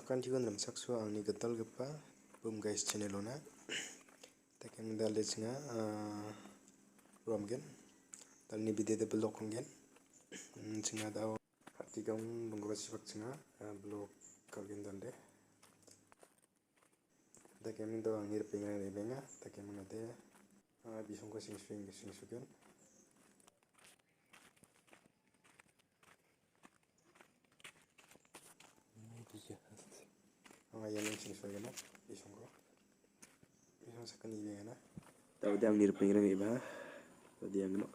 Kantigon dalam saksu angni getal gepa bum guys channel ona taken dalde singa romgen dalni bidede blog kongen singa dao artigam bunggo sifak singa blog kalgen dalde taken do angir penga rebenga taken mangade bisongko sing sugen yang sing sugen bisongko sakani bengana tahu dia angir pengen iba tadi yang nok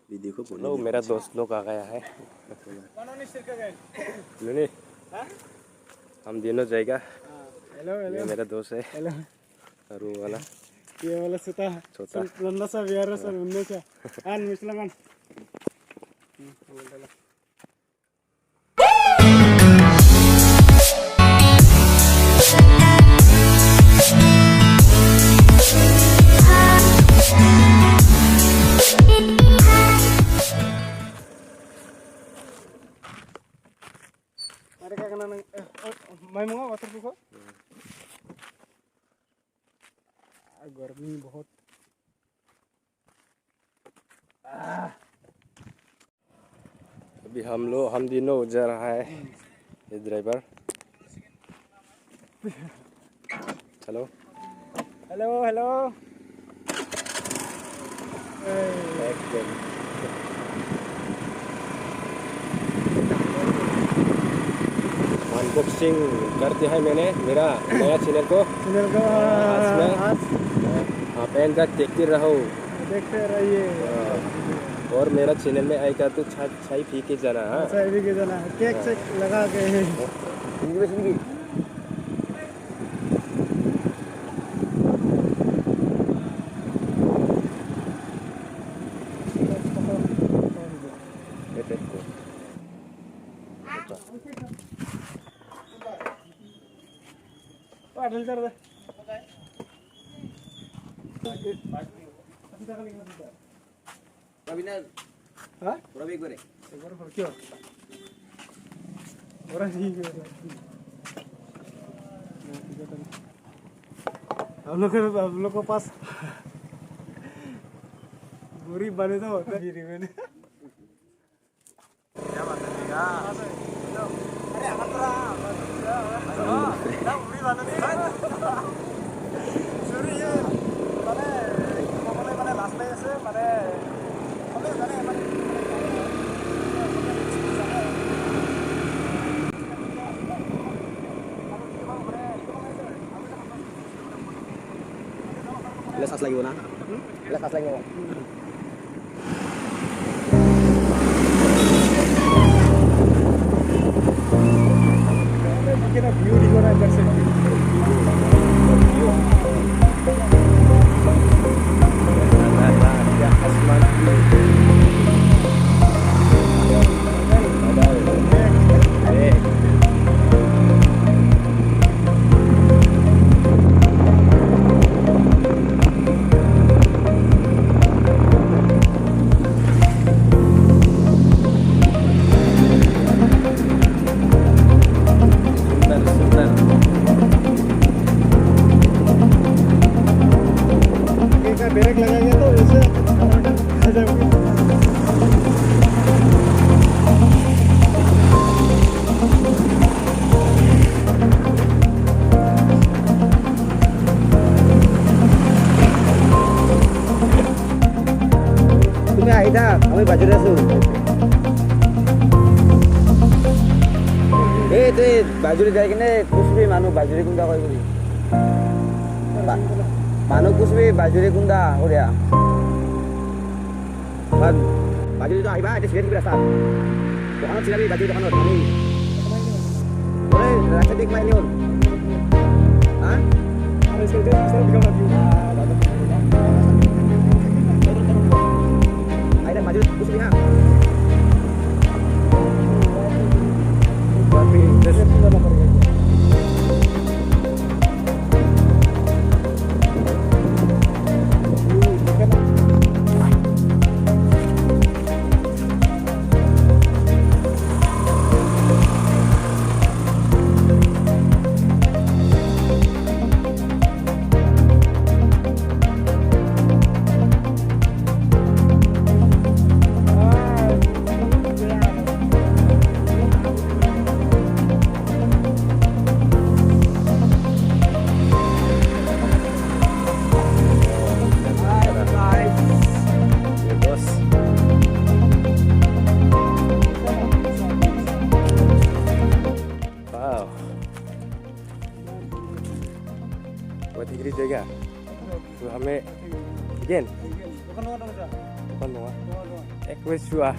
video को hello मेरा दोस्त लोग आ गया है नहीं हम दोनों जाएगा हेलो हेलो ये मेरा दोस्त है हेलो अरू वाला ये वाला छोटा लंबा सा बिहार सर उन्ने चा आन मुसलमान mereka kena main mau water buko गर्मी बहुत अभी हम दिनों जा रहा है ये driver hello hello hello unboxing कर दिया है मैंने मेरा नया चैनल को आप एंड तक देखते रहिए और मेरा चैनल में आएगा तो चाय पी के जाना चाय पी के जाना केक से लगा के पाटल कर दे Rabinar, हाँ Rabi gue deh. एक बार क्यों orang sih हम लोग को पास बुरी बने तो होता है गिरी मैंने क्या बात है अरे हमारा बुरी बने नहीं सुरी ये माने लास्ट में ऐसे माने Lepas lagi mana? Lepas lagi mana? Mungkin view di mana कर सकते ब्रेक लगाएंगे तो ऐसे आ जाएंगे तुम्हें आई था हमें बाजू रसू ते बाजूरी जाए किने कुछ भी मानो बाजूरी कुंदा कोई भी मानो कुछ भी बाजूरी कुंदा हो गया kan बाजूरी तो आई बा itu sudah berasa doang sih lagi बाजूरी kan kami boleh rasa dik main liun ah harus itu bisa digambar juga ada maju kuch भी हां tapi जैसे पूरा नंबर है Again. Bukan dong sa. Bukan dong. Ek wes chua.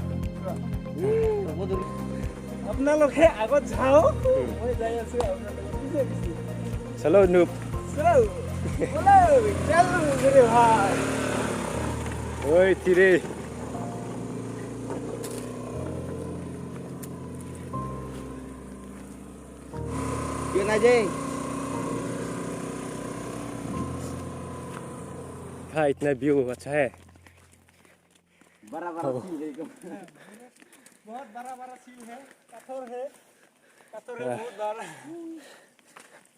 আপোনালোকে আগত যাও মই যাই আছো Chalo noob. চলো চলো চলো মেরে ভাই Oi tire. Chuyện này gì? हाँ इतना व्यू अच्छा है. Bara bara sih देखो. बहुत बड़ा बड़ा सील है पत्थर है बहुत बड़ा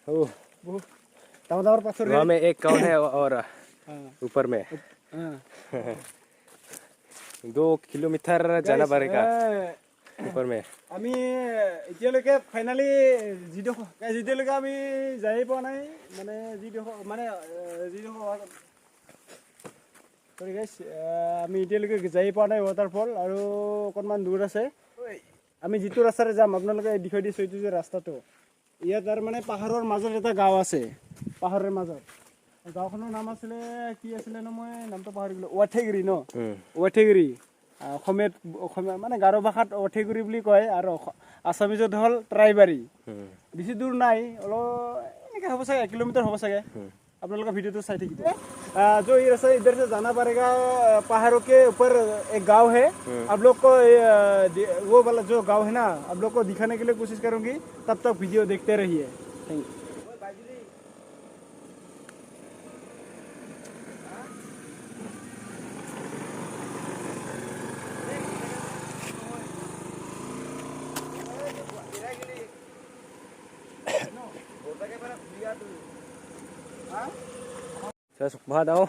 ओह दावर पत्थर है वहाँ में एक गाँव है और ऊपर में हाँ 2 किलोमीटर जाना पड़ेगा ऊपर में. আমি এতিয়ালৈকে ফাইনালি যেতিয়ালৈকে আমি যাই পোৱা নাই মানে সৰি গাইছ আমি এতিয়ালৈকে যাই পোৱা নাই ৱাটাৰফল আৰু অকণমান দূৰ আছে আমি যিটো ৰাস্তাৰে যাম আপোনালোকে দেখুৱাই দিছোঁ এইটো যে ৰাস্তাটো ইয়াত আৰু মানে পাহাৰৰ মাজত এটা গাঁও আছে পাহাৰৰ মাজত গাঁওখনৰ নাম আছিলে কি আছিলে ন মই নামটো পাহৰি গ'লোঁ ৱাঠেগিৰি ন ৱাঠেগিৰি অসমীয়া মানে গাৰো ভাষাত ৱাঠেগুৰি বুলি কয় আৰু আছামিজত হ'ল ট্ৰাইবাৰী বেছি দূৰ নাই অলপ এনেকৈ হ'ব চাগে 1 কিলোমিটাৰ হ'ব चागे আপোনালোকে ভিডিওটো চাই থাকিব जो ये रास्ता इधर से जाना पड़ेगा पहाड़ों के ऊपर एक गांव है आप लोग को वो वाला जो गांव है ना आप लोग को दिखाने के लिए कोशिश करूंगी तब तक वीडियो देखते रहिए thank you Saya suka tau.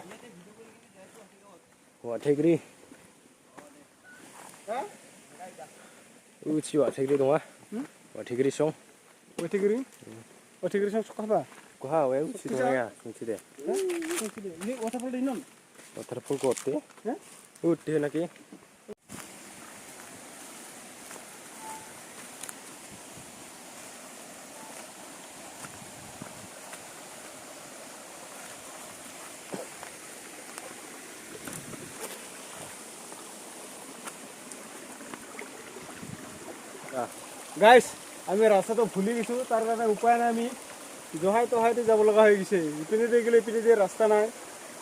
Wathegiri. Uci Wathegiri dong ah. Wathegiri song. Wathegiri song suka apa? Kuha we uci dong ya, uci deh. Ini waterfall di non? Waterfall kote. Udah lagi. Guys আমি ৰাস্তাটো ভুলি গৈছোঁ তাৰ কাৰণে উপায় নাই আমি জহাই তহাইতে যাব লগা হৈ গৈছে ইপিনে দি গ'লে ইপিনে দি ৰাস্তা নাই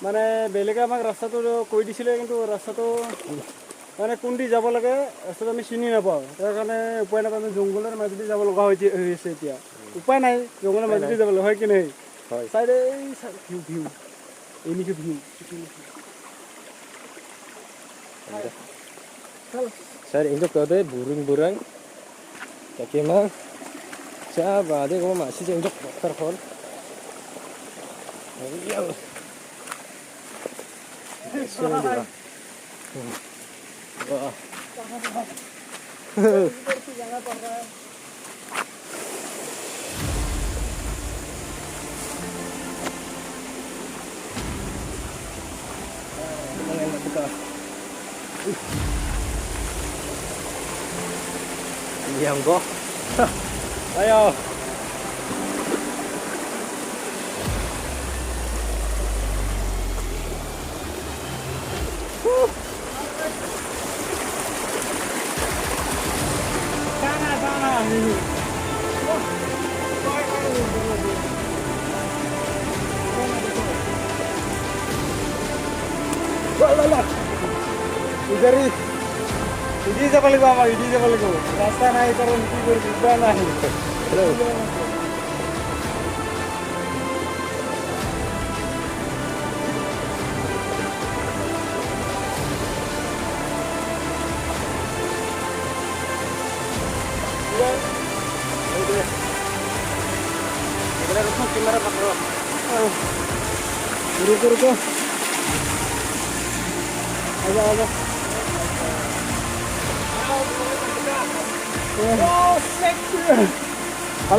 মানে বেলেগে আমাক ৰাস্তাটো কৈ দিছিলে কিন্তু ৰাস্তাটো মানে কোনদি যাব লাগে ৰাস্তাটো আমি চিনি নাপাওঁ তাৰ কাৰণে উপায় নাপায় আমি জংঘলৰ মাজেদি যাব লগা হৈছে এতিয়া উপায় নাই জংঘলৰ মাজেদি যাব লগা হয় কি নাই চাইডে ভিউ এনেকৈ view Saya injak kode burung-burung. Tapi emang coba deh kamu masih injak waterfall. Iya. Sini dia. Wah. Yang go. Ayo. ED যাব লাগিব আমাৰ ইডি যাব লাগিব ৰাস্তা নাই কাৰণ কি কৰিব উপায় নাই रुको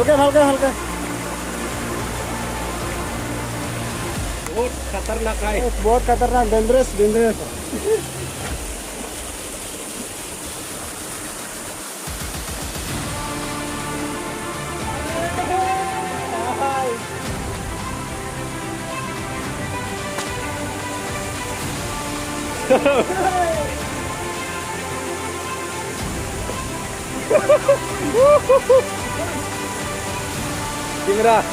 आजा हल्का बहुत खतरनाक है. बहुत खतरनाक डेंजरस Kamera.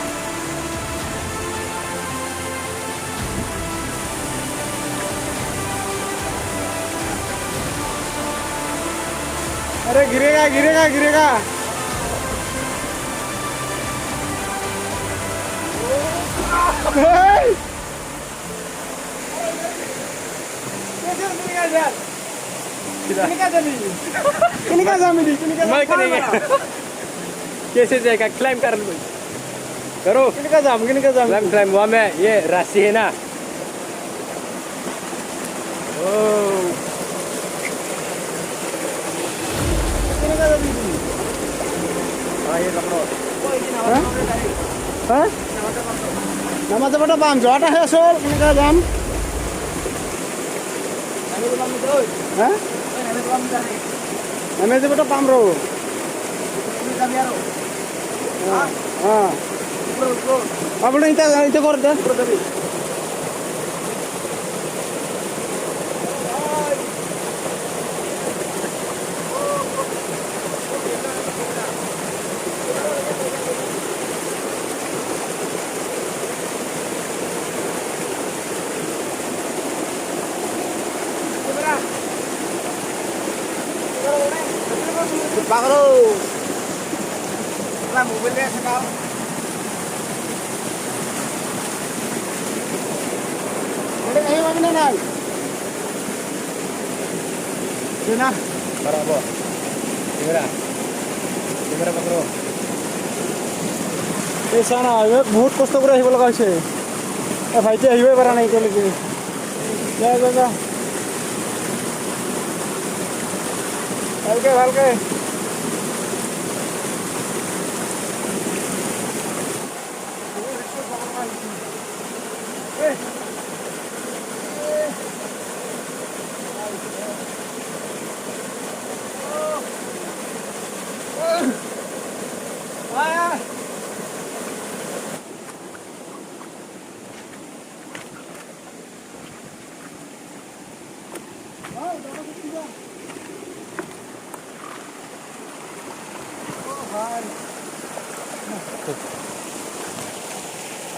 अरे गिरेगा गिरेगा गिरेगा मैं करेंगे कैसे जाएगा क्लाइम कर लो करो क्लाइम क्लाइम वहाँ में ये राशि है ना ये पकड़ो nama coba paham jawab ada hasil ini kan jam hah nama coba paham bro apa boleh itu kor deh Pakro. Lah mobilnya sekal. Ada ayo mana nang? Sina. बराबर कैमरा कैमरा पकड़ो এই চানা বহুত কষ্ট করে আহিব লগা হৈছে ভাইটি আহিবই পৰা নাই এতিয়ালৈকে যা যা যা ভালকে ভালকে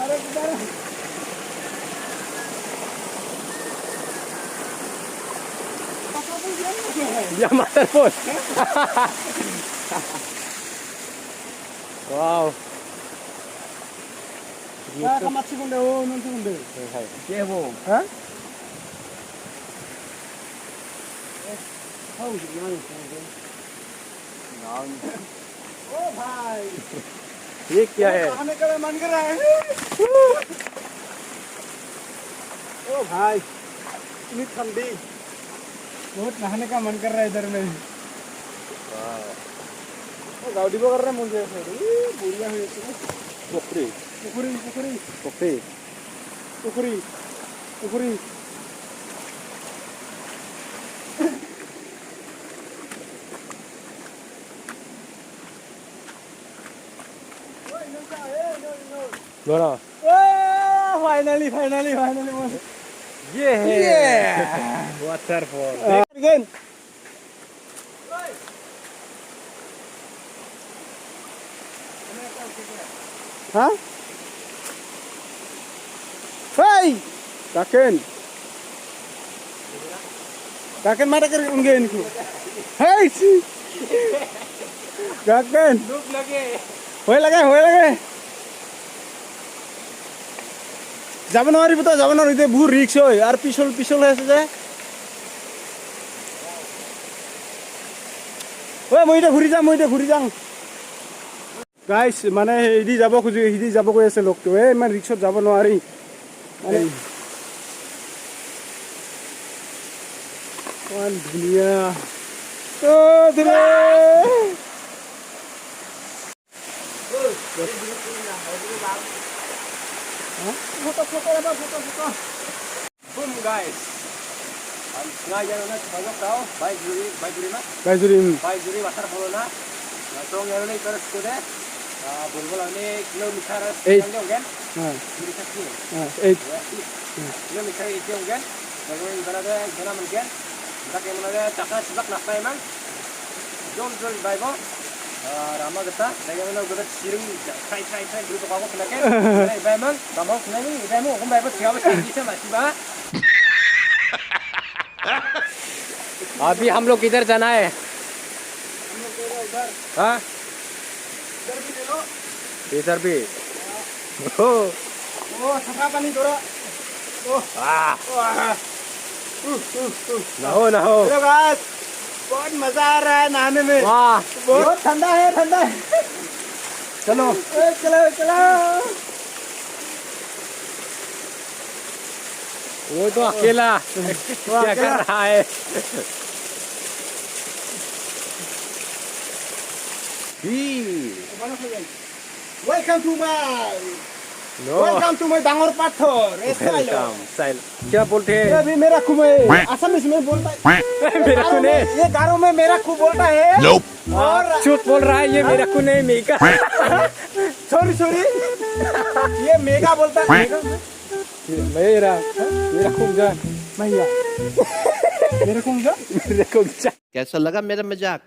अरे किधर ya motherfucker wow 야 가마치 군데 오 눈치 군데 Kevo 어? 아우 미안해 ओ भाई ये क्या है खाने का मन कर रहा है ओ भाई इतनी ठंडी बहुत नहाने का मन कर रहा है इधर में ओ गाड़ी को कर रहा है मुझे बढ़िया हुई पोखरी पुकुरी पुकुरी पोखरी पुकुरी पुकुरी दोनों फाइनली फाइनली फाइनली ये है waterfall again Hah? Hey! Kaken. Kaken mana कर उनके इनको? Hey! Kaken. धूप लगे होए लगे. যাবে না মারিব তো যাবে না ইতে বহুত রিস্ক হয় আর পিছল হয়ে আছে যে ওই মইটা ঘুরি যাম গাইস মানে হিদি যাব খুজি হিদি যাব কৈ আছে লোকটো এই ইমান ৰিক্সত যাব নোৱাৰি মানে কোন ধুনীয়া ও দিলে foto. boom guys हम sengaja nak banyak tahu baik juri mah baik juri waterfall na langsung yang ini terus kuda bulbul ini kilometer yang kan juri kaki 8 kilometer itu kan Bagaimana ibaratnya gimana mungkin? Mereka yang mana cakap sebab nak emang. Jom Bible. Rama kita, bagaimana kita siring try dulu tu kamu kena kan? Bible, kamu kena ni, Bible, kamu Bible siapa sih bisa masih bah? अभी हम लोग किधर जाना है? हाँ? इधर भी सफा पानी थोड़ा ना हो हेलो गाइस बहुत मजा आ रहा है नहाने में वाह बहुत ठंडा है चलो चलो वो तो अकेला क्या कर रहा है वेलकम टू माय डांगर पाथर वेलकम क्या बोलते हैं अभी मेरा खू में असमिस में बोलता है मेरा को नहीं ये गारों में मेरा खू बोलता है और झूठ बोल रहा है ये मेरा को नहीं मेगा सॉरी ये मेगा बोलता है मेरा खूब जा भैया मेरा खूब जा कैसा लगा मेरा मजाक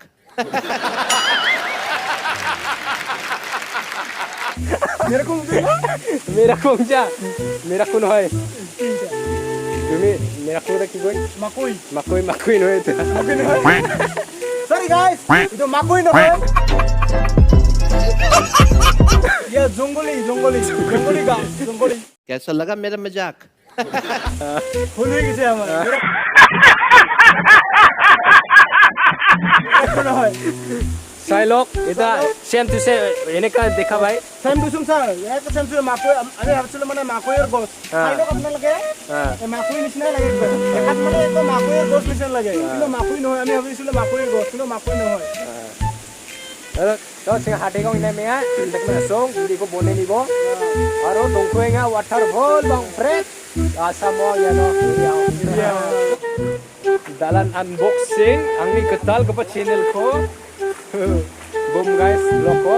मेरा खूब जा मेरा खून है तुम्हें मेरा खून की कोई मकोई नहीं था sorry guys itu makui no ये जंगली गाँव कैसा लगा मेरा मजाक फुल हो गई हमारा Sailok, itu same to same. Ini kan dekha bhai. Same to sir ये तो सेम टू माकोई अरे हर्षल माने माकोई और गोस साइड अपना लगे ये माकोई निशना लगे एकात माने तो माकोई और गोस निशना लगे किलो माकोई न होय আমি ভাবিছিলো মাকোই और गोस किलो माकोई न होय तो सिंह हाटे को इन्हें में देखना song di ko bone nibo aro dongkuenga waterfall bang fred asa mo ya no dalan unboxing angni ketal ke channel ko boom guys loko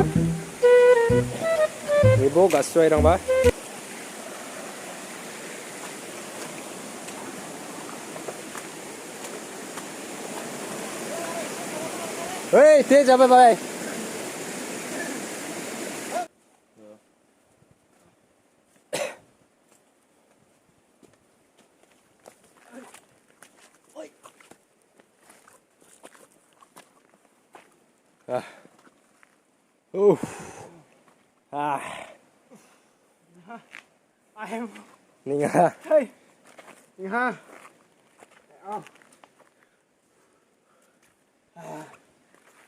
ibu gasoi rang ba hey te jabe bhai I am ninga hey यहाँ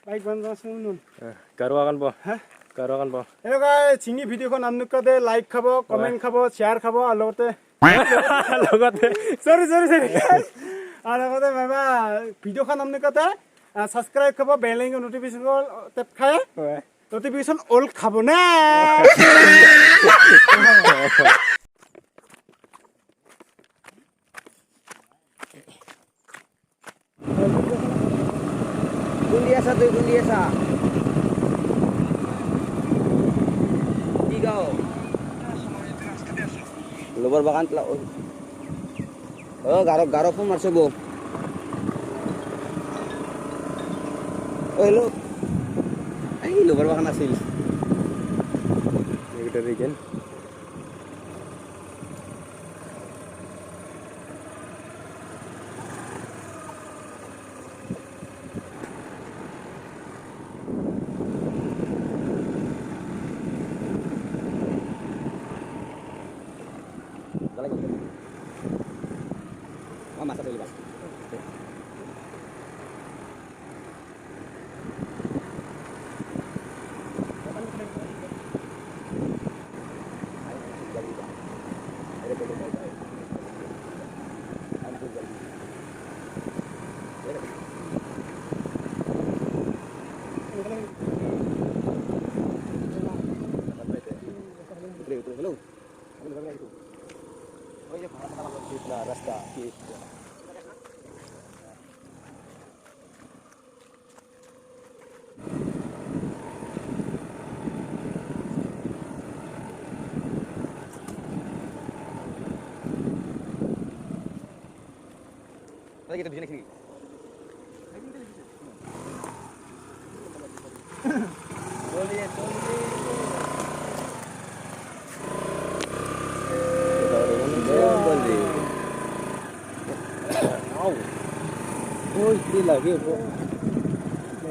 bike बंद सुन karwakan bo karwakan bo এনেকুৱা চিঙি ভিডিঅ'খন আপোনালোকে like খাব comment খাব share খাব আৰু লগতে সৰি আৰু লগতে বাবা ভিডিঅ'খন আপোনালোকে ছাবস্ক্ৰাইব খাব বেল আইকন নটিফিকেশ্যন টেপ খাই নটিফিকেশ্যন অল খাব না Gundiasa tuh Gundiasa. Igao. Lubar bakan telah. Oh garo pun masuk bu. Oh lu. Lubar bakan asil. ini kita bikin Oh masak dulu Pak. Tadi kita di sini. Boleh. Boleh. Wow. Oh, ini lagi, Bro.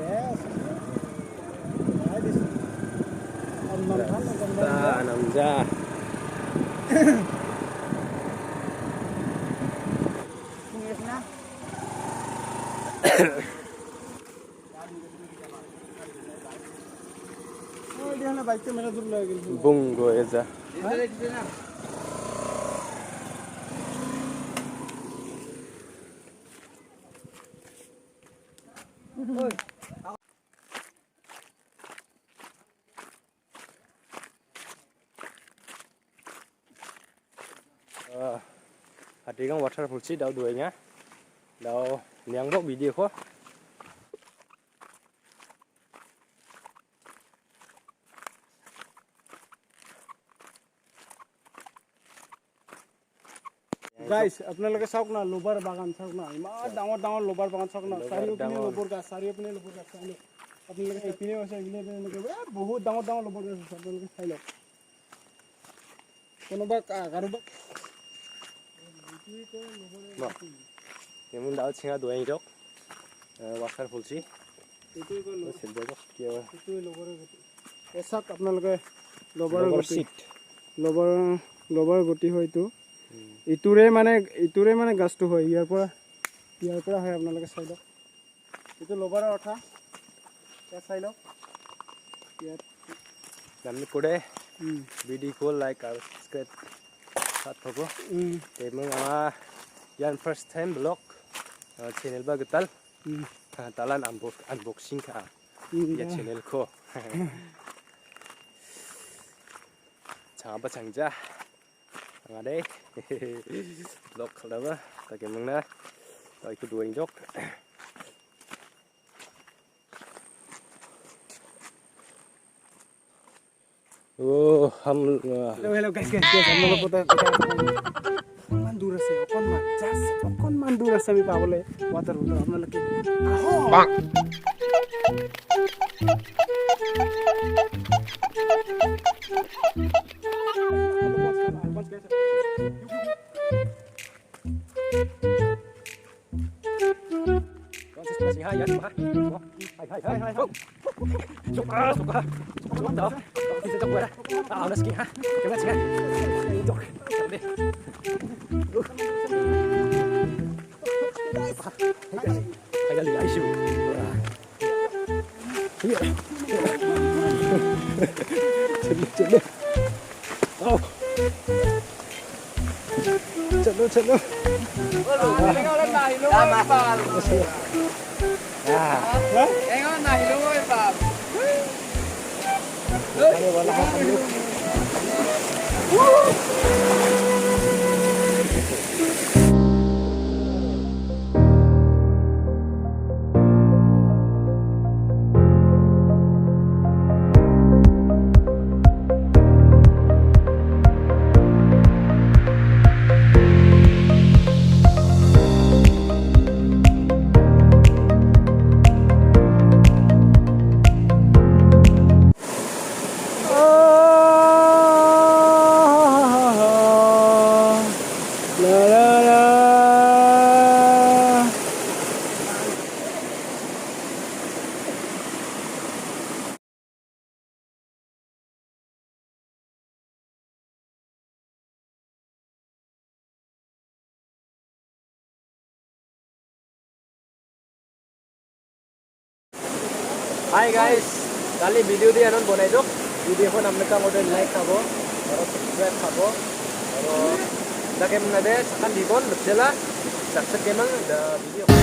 Yes. This. Namja. Oh, dia na bike मेरा दूर लग गया Bungo eza. Hati kang waterfall sih daw duanya. Daw liang bok video ko. Guys আপোনালোকে চাওক না লোবাৰ বাগান চাওক না ইমান ডাঙৰ ডাঙৰ লোবাৰ বাগান চাওক না চাৰিওপিনে লোবৰ গাছ চাৰিওপিনে লোবৰ গাছ আপোনালোকে এইপিনে আছে এইপিনে বহুত ডাঙৰ ডাঙৰ লোবৰ গাছ আছে আপোনালোকে চাই লওক কোনোবা কাৰোবাক Yung daw singa duanya jok. Waterfall sih. এইটোৱে কয় Silja jok. Kyo. এইটোৱে লোবৰৰ গতি এই চাওক আপোনালোকে লোবৰৰ Lower গতি seat. লোবৰ গতি হয় ইটোৰে মানে গাছটো হয় ইয়াৰ পৰা হয় আপোনালোকে চাই লওক এইটো লোবৰৰ অঠা ইয়াত চাই লওক ইয়াত Namni kode video ko like আর subscribe সাত থাকো তেমন আমার yan first time vlog channel ba getal talan unboxing ka ya channel ko chaba changja ngade vlog khalaba ta kemang na ta itu dua jok oh ham hello guys আপোনালোক অকণমান দূৰ আছে অকণমান দূৰ আছে আমি পাবলৈ ৱাটাৰফল আপোনালোকে hai ya hai suka đó đi trong quay đó nó skin ha chúng ta sẽ chụp đi hay là lấy siêu chân Lên này luôn bà. Cái con này luôn ơi bà. Hi guys, kali video dia non bonai dok. Video ko namne ka model like kabo, aro subscribe kabo, aro dake mnade sakan dibon bejela, sakse kemang da video.